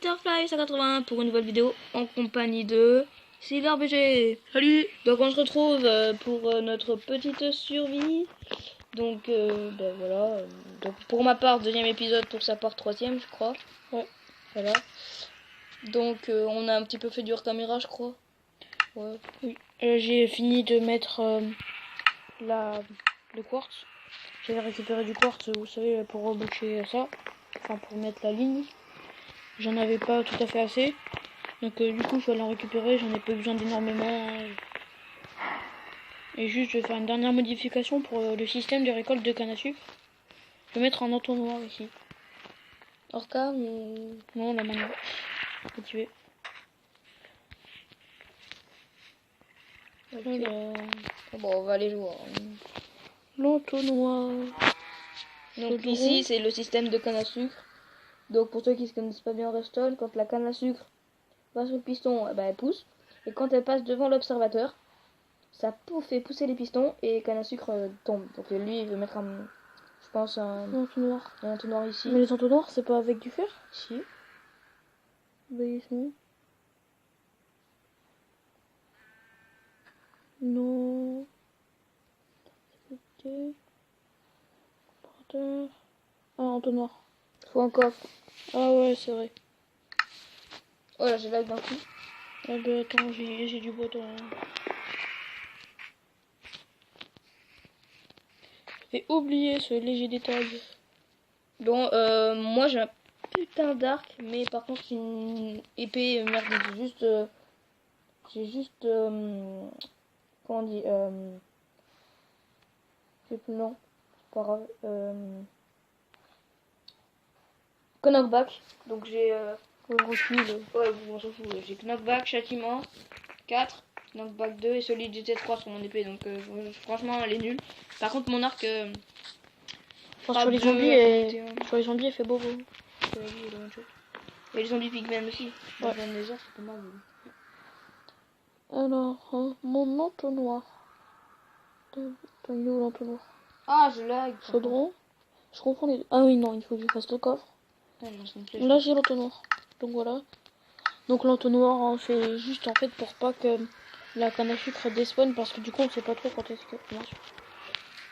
Butterfly181 pour une nouvelle vidéo en compagnie de SilverBG. Salut. Donc on se retrouve pour notre petite survie. Donc ben voilà. Donc pour ma part, deuxième épisode, pour sa part troisième, je crois. Ouais. Voilà. Donc on a un petit peu fait du hors caméra, je crois. Ouais. Oui. J'ai fini de mettre le quartz. J'avais récupéré du quartz, vous savez, pour reboucher ça. Enfin pour mettre la ligne. J'en avais pas tout à fait assez. Donc du coup je vais aller en récupérer. J'en ai pas besoin d'énormément. Et juste je vais faire une dernière modification pour le système de récolte de canne à sucre. Je vais mettre un entonnoir ici. Orca ou... Non, la manière. Faut tuer. Okay. Bon, on va aller jouer. L'entonnoir. Donc ici c'est le système de canne à sucre. Donc pour ceux qui ne connaissent pas bien Redstone, quand la canne à sucre va sur le piston, elle pousse. Et quand elle passe devant l'observateur, ça fait pousser les pistons et canne à sucre tombe. Donc lui il veut mettre je pense un entonnoir. Un entonnoir ici. Mais les entonnoirs c'est pas avec du fer? Si. Ben ils sont... Non. C'était... Ah, entonnoir. Faut un coffre. Ah ouais, c'est vrai. Oh là, j'ai lag d'un coup. Ah bah attends, j'ai du bois dans... J'ai oublié ce léger détail. Bon, moi j'ai un putain d'arc, mais par contre c'est une épée merdique. J'ai juste... comment on dit j'ai plus le nom. C'est pas grave. Knockback. Donc j'ai... Ouais, on s'en fout. J'ai knockback, châtiment 4, knockback 2 et solide GT3 sur mon épée. Donc franchement, elle est nulle. Par contre, mon arc... sur les zombies, il fait beau. Et les zombies pigmen aussi. Ouais. Les arcs, c'est pas mal. Alors, mon entonnoir. Il est où l'entonnoir? Ah, je lag. Chaudron. Je confonds les deux. Ah oui, non, il faut que je fasse le coffre. Ouais, non, là, j'ai l'entonnoir. Donc voilà. Donc l'entonnoir, hein, c'est juste en fait pour pas que la canne à sucre despawn, parce que du coup on sait pas trop quand est-ce que...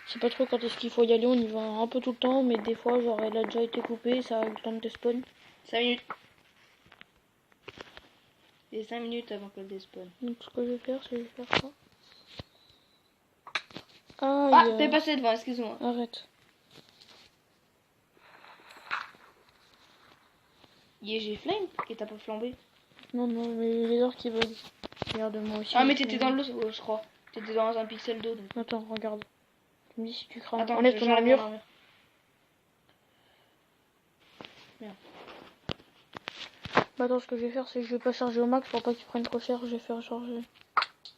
Je sais pas trop quand est-ce qu'il faut y aller, on y va un peu tout le temps, mais des fois genre elle a déjà été coupée, ça a eu le temps de despawn. 5 minutes. Et 5 minutes avant qu'elle despawn. Donc ce que je vais faire, c'est faire ça. Ah, t'es passé devant, excuse-moi. Arrête. J'ai flame et t'as pas flambé. Non, mais les orques qui veulent. Regarde-moi aussi. Ah, mais t'étais dans l'eau, je crois. T'étais dans un pixel d'eau. Donc... Attends, regarde. Tu me dis si tu crames. Attends, enlève ton armure. Merde. Bah attends, ce que je vais faire, c'est que je vais pas charger au max pour pas qu'il prenne trop cher. Je vais faire charger.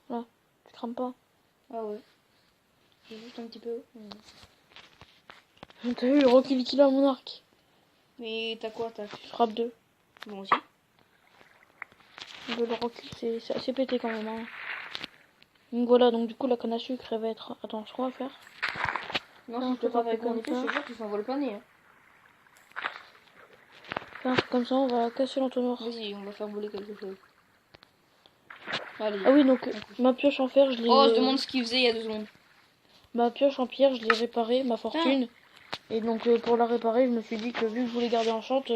Là, tu crames pas. Ah ouais. J'ai juste un petit peu. T'as vu le recul qu'il a mon arc. Mais t'as quoi? T'as frappe 2. Bon aussi. Le recul c'est assez pété quand même. Hein. Donc voilà, donc du coup la canne à sucre elle va être... Attends, ce qu'on va faire. Non, si je te frappe avec mon épée, je suis sûr qu'il s'envole pas nez. Faire un truc comme ça, on va casser l'entonnoir. Vas-y, on va faire voler quelque chose. Allez. Ah oui, donc ma pioche en fer, je l'ai... Oh, je demande ce qu'il faisait il y a 2 secondes. Ma pioche en pierre, je l'ai réparée, ma fortune. Et donc pour la réparer, je me suis dit que vu que je voulais garder enchante,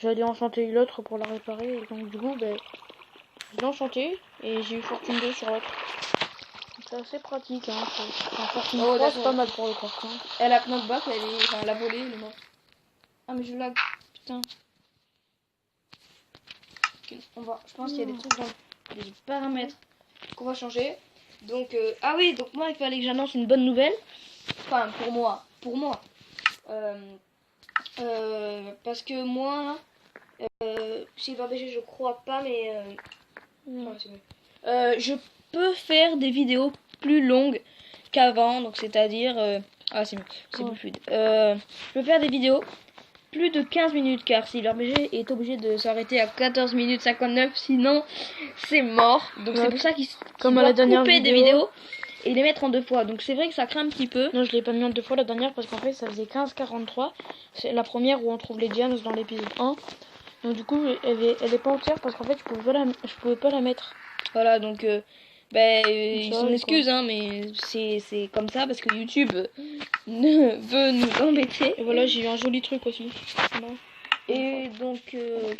j'allais enchanter l'autre pour la réparer. Et donc du coup, je l'ai enchanté et j'ai eu fortune 2 sur l'autre. C'est assez pratique, hein. Fortune 3, c'est pas mal pour le corps. Hein. Elle a knockback, elle a volé, elle est morte. Ah mais je lag, putain. Okay, je pense qu'il y a des trucs dans les paramètres qu'on va changer. Donc ah oui, donc moi il fallait que j'annonce une bonne nouvelle. Enfin pour moi. Parce que moi SilverBG je crois pas, mais je peux faire des vidéos plus longues qu'avant, donc c'est-à-dire c'est plus fluide. Je peux faire des vidéos plus de 15 minutes car SilverBG est obligé de s'arrêter à 14 minutes 59, sinon c'est mort. Donc c'est pour ça qu'il doit couper des vidéos et les mettre en 2 fois. Donc c'est vrai que ça craint un petit peu. Non, je l'ai pas mis en 2 fois la dernière parce qu'en fait ça faisait 15-43. C'est la première où on trouve les gems dans l'épisode 1. Donc du coup, elle est pas entière parce qu'en fait, je pouvais pas la mettre. Voilà, donc ils s'en excusent, hein, mais c'est comme ça parce que YouTube veut nous embêter. Et voilà, j'ai eu un joli truc aussi. Et donc j'ai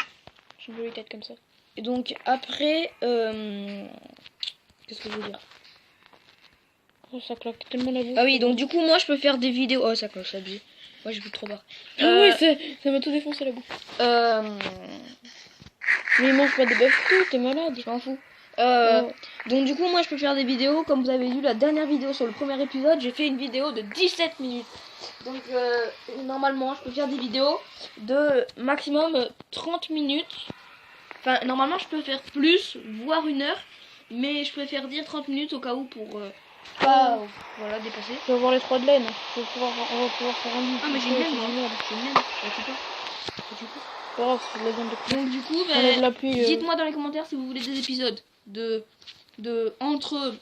une jolie tête comme ça. Et donc après, qu'est-ce que je veux dire? Oh, ça claque tellement la bouche. Ah oui, donc du coup, moi je peux faire des vidéos. Oh, ça cloche, abusé. Moi je veux trop barre. Oui, ça m'a tout défoncé la bouche. Mais mange pas des bœufs, t'es malade. Je m'en fous. Donc du coup, moi je peux faire des vidéos. Comme vous avez vu la dernière vidéo sur le premier épisode, j'ai fait une vidéo de 17 minutes. Donc normalement, je peux faire des vidéos de maximum 30 minutes. Enfin, normalement, je peux faire plus, voire 1 heure. Mais je préfère dire 30 minutes au cas où pour pas voilà, dépasser. Je vais avoir les 3 de laine. On va pouvoir faire un lit. Ah, mais j'ai une laine, moi. J'ai une laine, je récupère. Pas grave, c'est de la viande de poulet. Donc du coup, dites-moi dans les commentaires si vous voulez des épisodes de entre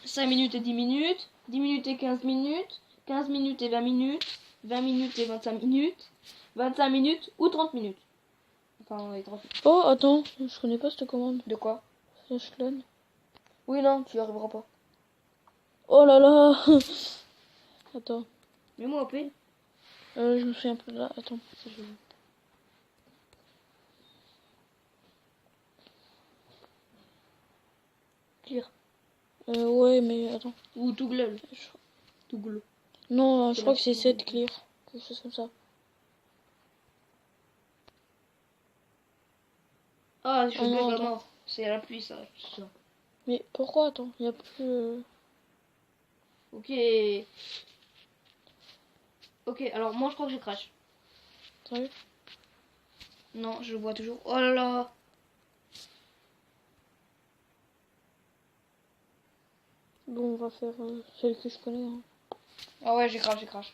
5 minutes et 10 minutes, 10 minutes et 15 minutes, 15 minutes et 20 minutes, 20 minutes et 25 minutes, 25 minutes ou 30 minutes. Enfin, ouais, 30 minutes. Oh, attends, je connais pas cette commande. De quoi? Slash. Oui, non, tu y arriveras pas. Oh là là. Attends. Mets-moi au P. Je me souviens plus là. Attends. Clear. Ouais, mais attends. Ou Toogle. Toogle. Non, je crois que c'est 7 clear. Quelque chose comme ça. Ah, je bug à mort. C'est la pluie, ça. Mais pourquoi? Attends, il y a plus... Ok. Ok, alors moi je crois que je crache. Sérieux? Non, je le vois toujours. Oh là là. Bon, on va faire celle que je connais. Hein. Ah ouais, j'ai crash.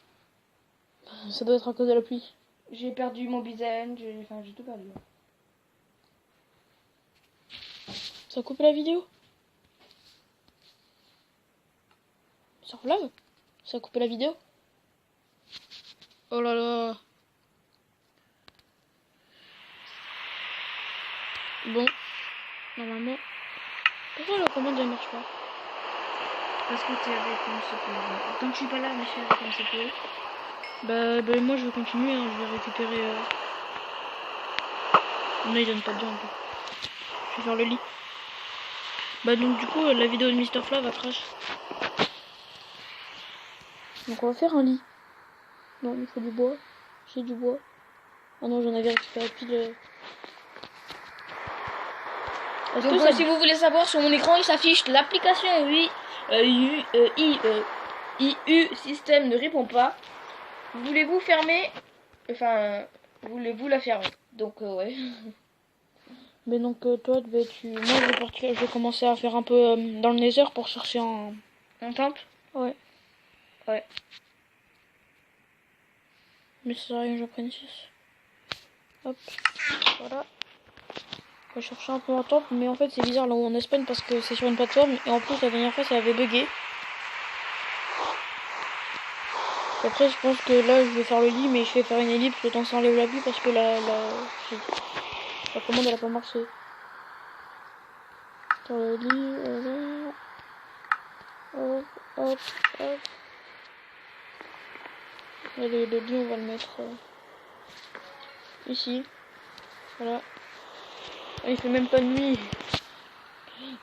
Ça doit être à cause de la pluie. J'ai perdu mon bizen, j'ai tout perdu. Ça a coupé la vidéo? Ça relève? Ça a coupé la vidéo? Oh là là. Bon. Normalement. Pourquoi la commande elle marche pas? Parce que t'es avec comme ça peut. Tant que je suis pas là, mais je suis avec comme ça peut. Bah moi je vais continuer, hein. Je vais récupérer... Non, il donne pas bien un peu. Je vais faire le lit. Bah donc du coup la vidéo de Mister Fla va crash. Donc on va faire un lit. Non, il faut du bois. J'ai du bois. Ah non, j'en avais récupéré pile. Donc si vous voulez savoir, sur mon écran il s'affiche l'application IU système ne répond pas. Voulez-vous fermer? Enfin, voulez-vous la fermer? Donc ouais. Mais donc toi moi je vais commencer à faire un peu dans le nether pour chercher un temple. Ouais. Mais ça sert à rien que j'en prenne 6. Hop, voilà. On va chercher un peu un temple, mais en fait c'est bizarre là où on spawn parce que c'est sur une plateforme et en plus la dernière fois ça avait bugué. Et après je pense que là je vais faire le lit, mais je vais faire une ellipse le temps que ça enlève la pluie parce que la commande elle a pas marché. Dans le lit, voilà. Hop. Allez, le lit on va le mettre ici. Voilà. Il fait même pas de nuit.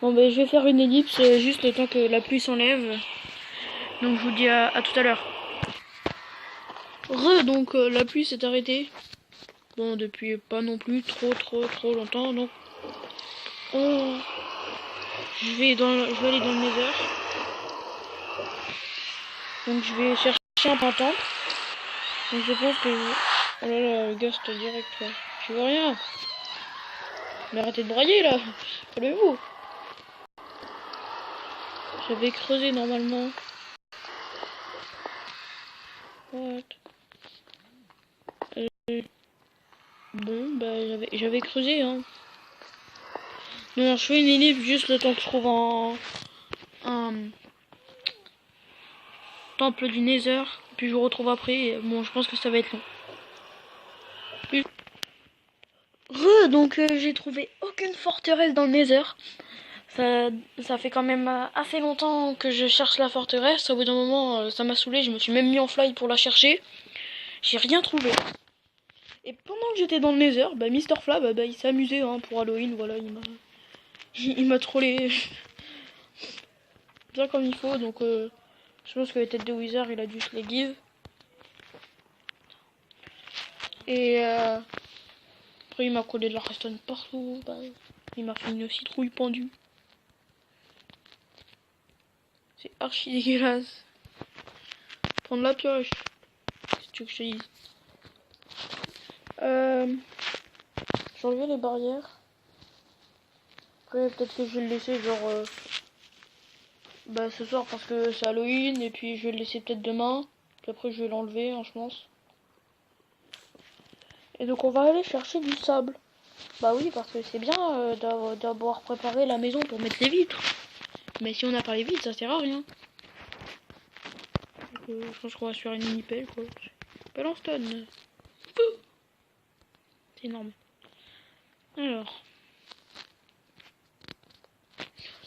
Bon ben je vais faire une ellipse juste le temps que la pluie s'enlève. Donc je vous dis à tout à l'heure. Donc la pluie s'est arrêtée. Bon depuis pas non plus trop longtemps. Donc je vais aller dans le nether. Donc je vais chercher un printemps. Donc je pense que... Oh là là, le ghost direct là. Je vois rien. Mais arrêtez de brailler là. Calmez-vous. J'avais creusé normalement. What? Bon bah j'avais creusé hein. Non, je fais une ellipse juste le temps que je trouve un temple du Nether. Puis je vous retrouve après. Bon, je pense que ça va être long. donc j'ai trouvé aucune forteresse dans le Nether. Ça fait quand même assez longtemps que je cherche la forteresse. Au bout d'un moment, ça m'a saoulé. Je me suis même mis en fly pour la chercher. J'ai rien trouvé. Et pendant que j'étais dans le Nether, bah Mister Fla, il s'est amusé hein, pour Halloween. Voilà, il m'a trollé bien comme il faut. Donc je pense que la tête de Wizard, il a dû se les give. Et après, il m'a collé de la redstone partout. Bah, il m'a fait une citrouille pendue. C'est archi dégueulasse. Prendre la pioche. Qu'est-ce que tu veux que je te dise? J'ai enlevé les barrières. Après, peut-être que je vais le laisser genre ce soir parce que c'est Halloween. Et puis je vais le laisser peut-être demain. Puis après, je vais l'enlever, hein, je pense. Et donc, on va aller chercher du sable. Bah oui, parce que c'est bien d'avoir préparé la maison pour mettre les vitres. Mais si on n'a pas les vitres, ça sert à rien. Donc, je pense qu'on va se faire une mini pelle, quoi. Pelle en stone. C'est énorme. Alors.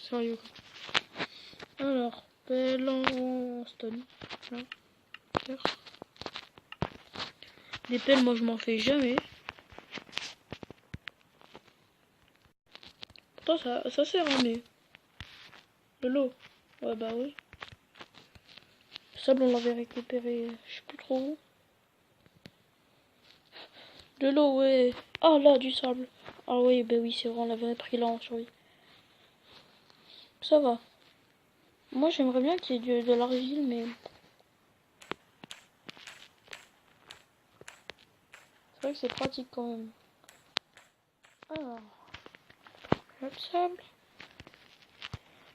Sérieux, quoi. Alors, pelle en stone. Voilà. Des pelles, moi, je m'en fais jamais. Pourtant, ça sert, hein, mais... De l'eau. Ouais, bah oui. Le sable, on l'avait récupéré, je sais plus trop où. De l'eau, ouais. Ah, là, du sable. Ah oui, bah oui, c'est vrai, on l'avait pris là en survie. Ça va. Moi, j'aimerais bien qu'il y ait de l'argile, mais... C'est vrai que c'est pratique quand même. Alors... Le sable.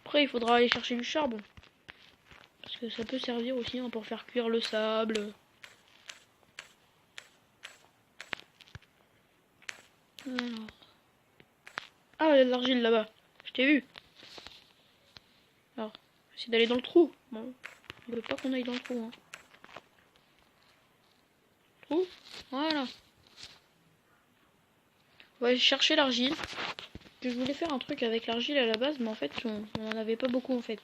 Après, il faudra aller chercher du charbon. Parce que ça peut servir aussi hein, pour faire cuire le sable. Alors... Ah, il y a de l'argile là-bas. Je t'ai vu. Alors, j'essaie d'aller dans le trou. Bon, on veut pas qu'on aille dans le trou. Hein. Trou. Voilà. On va aller chercher l'argile. Je voulais faire un truc avec l'argile à la base, mais en fait, on en avait pas beaucoup en fait.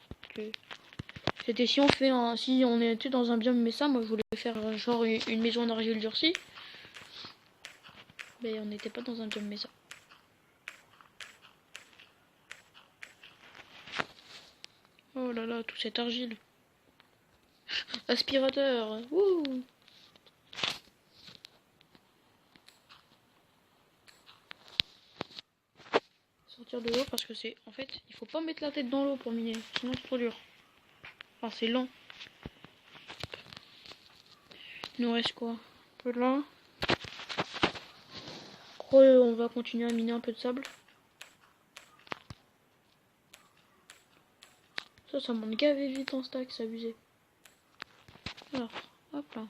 C'était si on était dans un biome Mesa, moi je voulais faire genre une maison d'argile durcie. Mais on n'était pas dans un biome Mesa. Oh là là, tout cette argile. Aspirateur. Wouh. Sortir de l'eau parce que c'est... En fait, il faut pas mettre la tête dans l'eau pour miner, sinon c'est trop dur. Enfin, c'est lent. Il nous reste quoi? Un peu de là. On va continuer à miner un peu de sable. Ça m'en gavait vite en stack, c'est abusé. Alors, hop là.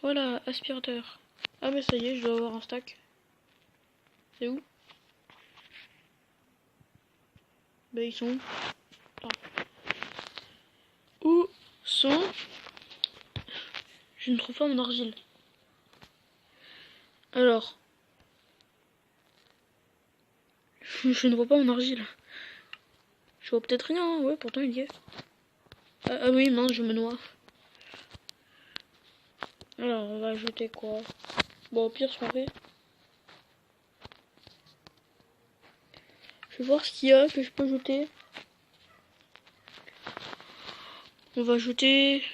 Voilà, aspirateur. Ah mais ça y est, je dois avoir un stack. C'est où? Bah ils sont où? Ah. Où sont? Je ne trouve pas mon argile. Alors. Je ne vois pas mon argile. Je vois peut-être rien, hein. Ouais, pourtant il y est. Ah oui, mince, je me noie. Alors, on va ajouter quoi? Bon, au pire, ce qu'on fait. Je vais voir ce qu'il y a que je peux ajouter. On va ajouter...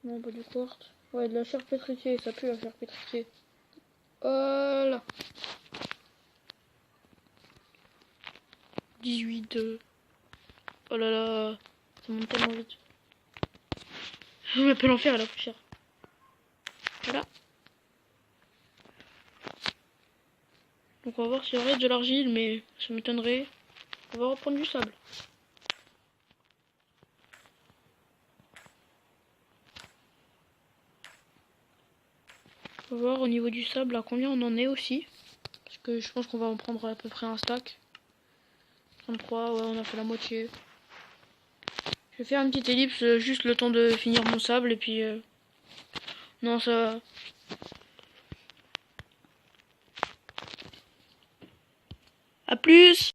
Non, pas du quartz. Ouais, de la chair pétrifiée, ça pue la chair pétrifiée. Voilà. 18. Oh là là, ça monte tellement vite. Je m'appelle l'enfer à la poussière. Voilà. Donc on va voir s'il reste de l'argile, mais ça m'étonnerait. On va reprendre du sable. On va voir au niveau du sable à combien on en est aussi. Parce que je pense qu'on va en prendre à peu près un stack. 33, ouais, on a fait la moitié. Je vais faire une petite ellipse, juste le temps de finir mon sable et puis... Non, ça... À plus.